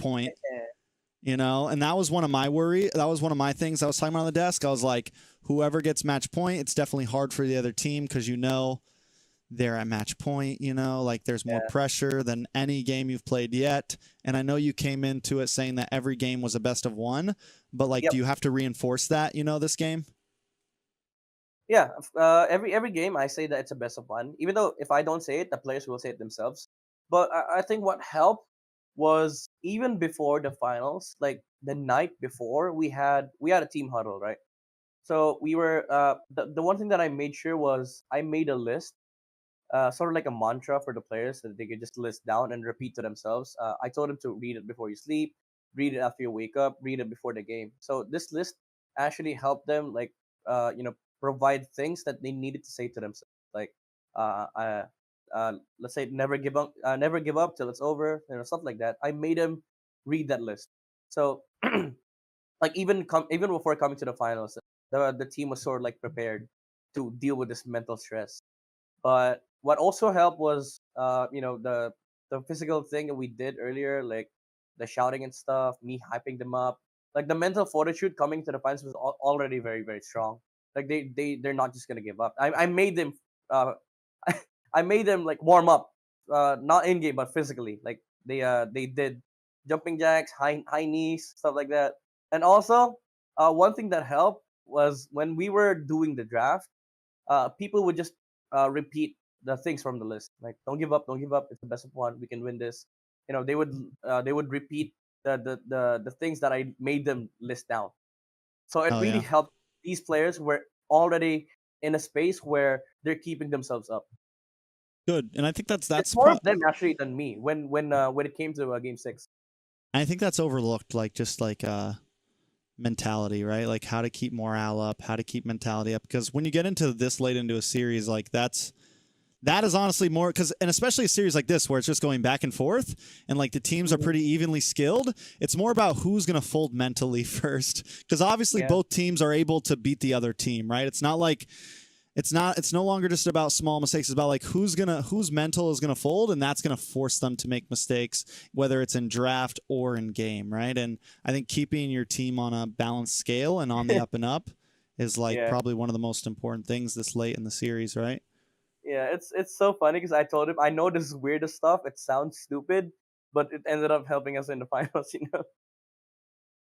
point, you know, and that was one of my that was one of my things I was talking about on the desk. I was like, whoever gets match point, it's definitely hard for the other team because, you know, they're at match point, you know, like there's more pressure than any game you've played yet. And I know you came into it saying that every game was a best of one, but like, do you have to reinforce that, you know, this game? Yeah, every game I say that it's a best of one. Even though if I don't say it, the players will say it themselves. But I think what helped was even before the finals, like the night before, we had a team huddle, right? So we were the one thing that I made sure was I made a list, sort of like a mantra for the players that they could just list down and repeat to themselves. I told them to read it before you sleep, read it after you wake up, read it before the game. So this list actually helped them, like, provide things that they needed to say to themselves, like, uh, uh, let's say never give up till it's over, stuff like that. I made them read that list. So like even before coming to the finals, the team was sort of like prepared to deal with this mental stress. But what also helped was, the physical thing that we did earlier, like the shouting and stuff, me hyping them up. Like the mental fortitude coming to the finals was already very very strong. Like they're not just gonna give up. I made them, I made them like warm up, not in game but physically. Like they did jumping jacks, high knees, stuff like that. And also, one thing that helped was when we were doing the draft, people would just repeat the things from the list, like don't give up, it's the best of one, we can win this. They would repeat the things that I made them list down. So it Oh really yeah. helped. These players were already in a space where they're keeping themselves up. Good. And I think It's that's more of them actually than me when it came to game 6. I think that's overlooked, like just like mentality, right? Like how to keep morale up, how to keep mentality up. Because when you get into this late into a series, like that is honestly more because, and especially a series like this where it's just going back and forth and like the teams are pretty evenly skilled. It's more about who's going to fold mentally first. Because obviously Yeah. both teams are able to beat the other team, right? It's not like it's no longer just about small mistakes. It's about like whose mental is gonna fold, and that's gonna force them to make mistakes, whether it's in draft or in game, right? And I think keeping your team on a balanced scale and on the up and up is like Yeah. probably one of the most important things this late in the series, right? Yeah, it's so funny because I told him I know this is weirdest stuff. It sounds stupid, but it ended up helping us in the finals.